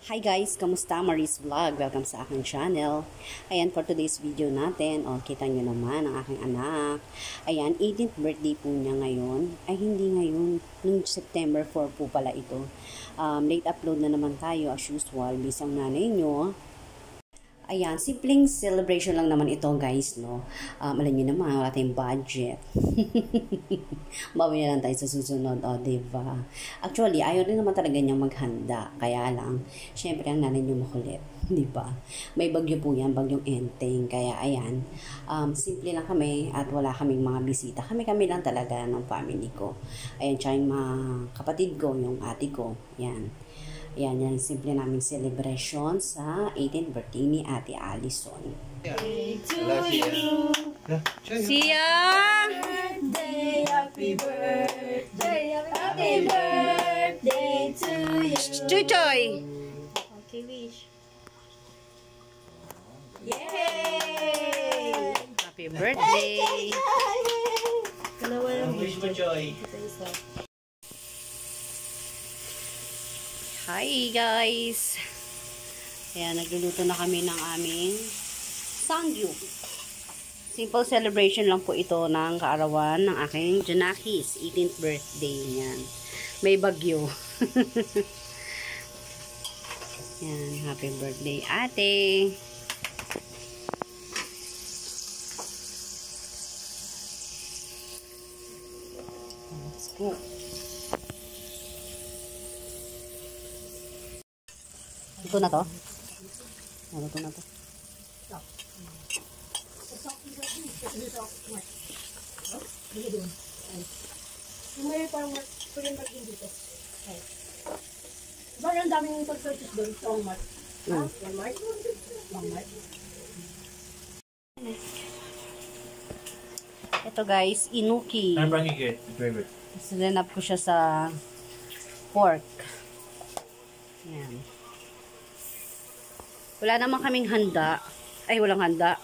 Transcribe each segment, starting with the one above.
Hi guys, kamusta? Maris Vlog. Welcome sa aking channel. Ayan, for today's video natin, kita nyo naman ang aking anak. Ayan, 18th birthday po niya ngayon. Ay, hindi ngayon. Noong September 4 po pala ito. Late upload na naman tayo as usual. Bisang nanay nyo. Ayan, simpleng celebration lang naman ito guys, no? Alam nyo naman, wala tayong budget. Bawi na lang tayo sa susunod, diba? Actually, ayaw rin naman talaga niyang maghanda. Kaya lang, syempre ang nanay niyo makulit, diba? May bagyo po yan, bagyong Enteng. Kaya ayan, simple lang kami at wala kaming mga bisita. Kami lang talaga ng family ko. Ayan, tsaka yung mga kapatid ko, yung ate ko. Yan. Yan, yan, simple namin celebration sa 18th birthday ni Ate Allison. Siya! Happy birthday, happy birthday to you. Chuchoy! Okay, wish. Yay! Happy birthday! Dalawa lang. Wish mo, Joy. Hi guys! Ayan, nagluluto na kami ng aming sangyup. Simple celebration lang po ito ng kaarawan ng aking Janakis 18th birthday niyan. May bagyo. Yan, happy birthday ate! Let's go! Ito na to? Ito na to. May parang pwedeng mag-in dito. Diba ang daming pag-purchase doon sa Walmart? Walmart? Walmart? Ito guys, inuki. I'm bringing it. Favorite. Sinanap ko siya sa pork. Yan. Wala naman kaming handa. Ay, walang handa.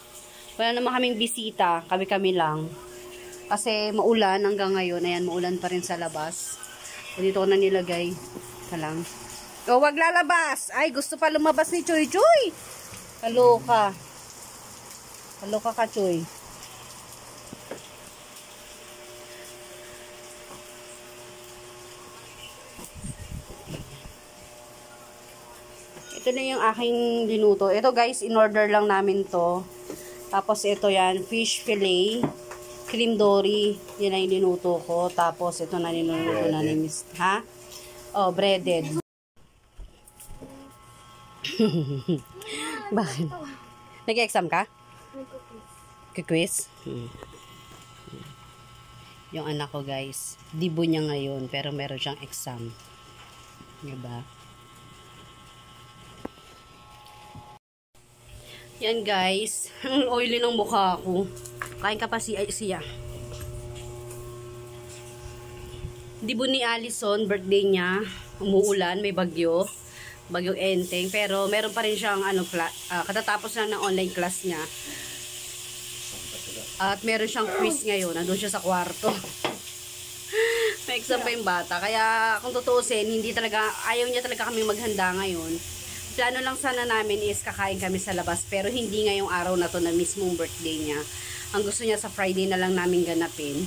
Wala naman kaming bisita. Kami-kami lang. Kasi maulan hanggang ngayon. Ayan, maulan pa rin sa labas. So, dito ko na nilagay. Ika lang. O, wag lalabas! Ay, gusto pa lumabas ni Choy Choy! Kaloka. Kaloka ka, Choy. Ito na yung aking dinuto. Ito guys, in-order lang namin to. Tapos ito yan, fish fillet, cream dory. Yan na yung dinuto ko. Tapos ito na ninuto na ni Miss. Ha? Oh, breaded. Bakit? Nag-exam ka? Quiz? Yung anak ko guys, dibo niya ngayon pero meron siyang exam. Diba? Yan guys, ang oily ng mukha ko. Kain ka pa siya. Dibo ni Allison, birthday niya. Umuulan, may bagyo. Bagyong Enteng. Pero meron pa rin siyang katatapos na ng online class niya. At meron siyang quiz ngayon. Nandun siya sa kwarto. May exam pa yung bata. Kaya kung tutuusin, ayaw niya talaga kami maghanda ngayon. Plano lang sana namin is kakain kami sa labas pero hindi ngayong araw na to na mismong birthday niya. Ang gusto niya sa Friday na lang namin ganapin.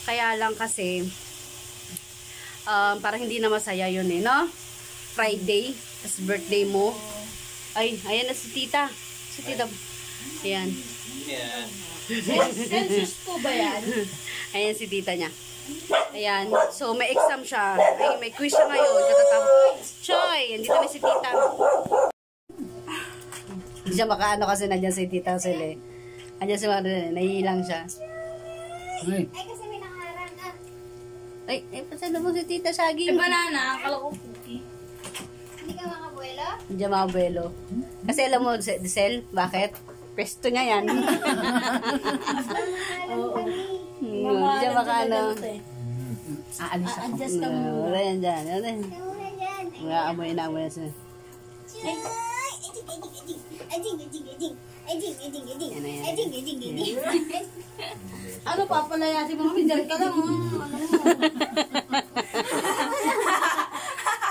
Kaya lang kasi parang hindi na masaya yun no? Friday, as birthday mo. Ay, ayan na si tita. Si tita. Ayan. Census po ba yan? Ayan si tita niya. Ayan. So, may exam siya. Ay, may quiz siya ngayon. Choy! Andito na si tita. Hindi siya makaano kasi nandiyan si tita Sele. Nandiyan si Marlene. Nahihilang siya. Ay, kasi may nakaharang ka. Ay, pasalo mo si tita Shaggy. Banana, akala ko cookie. Hindi ka makabuelo? Hindi siya makabuelo. Kasi alam mo, Sel, bakit? Pesto niya yan. Oo. Hindi siya makaano. Aalis ako. Adjust ka muna. Wala yan dyan. Wala yan. Wala, amoy na siya. Ano papalayasin mo? Pindal ka lang.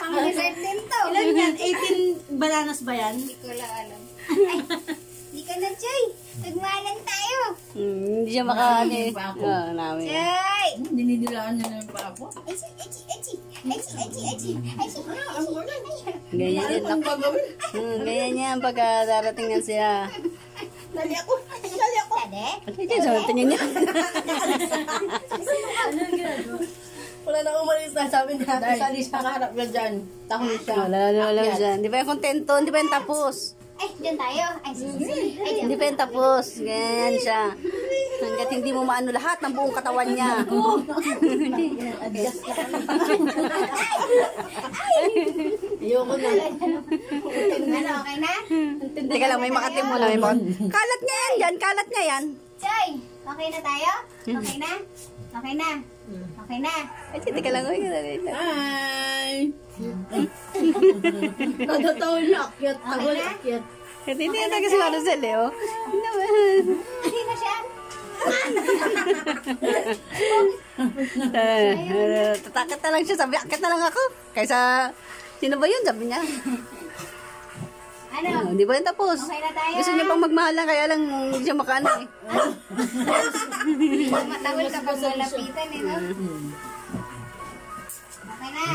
Ang design din to. Ilan yan? 18 bananas ba yan? Hindi ko lang alam. Ay, hindi ka na, Choy. Nagmalan tayo. Hindi siya makaano eh. Namin. Choy! Dinidilaan niya na yung pa ako. Echi, echi, echi. Echi, echi, echi. Echi, echi. Ganyan yan. Ang gagawin. Ganyan yan pagka darating yan siya. Dali ako. Dali ako. Sade? Sige, sa tingin niya. Wala na umalis na. Sabi niya, sali siya kaharap niya dyan. Tahon siya. Wala siya. Hindi pa yung kontento, hindi pa yung tapos. Ay, dyan tayo. Ay, sige. Ay, dyan. Hindi pa yung tapos. Ganyan siya. Hanggat hindi mo maano lahat ng buong katawan niya. Adjust na kami. Ayoko na. Ano, okay na? Teka lang, may makatim muna. May makatim. Kalat nga yan dyan. Kalat nga yan. Choy, okay na tayo? Okay na? Okay na? Okay na? Ay, teka lang. Hi! Kada taon niya, akyat. Tagol, akyat. Hindi yan talaga si Maricel eh. Oh. Hindi na siya? Tatakit na lang siya. Sabi, akit na lang ako. Kaysa, sino ba yun? Sabi niya. Ano? Hindi ba yun tapos? Okay na tayo? Gusto niya pang magmahal lang, kaya lang hindi siya makaano eh. Matawal kapag malapitan eh, no? Okay na.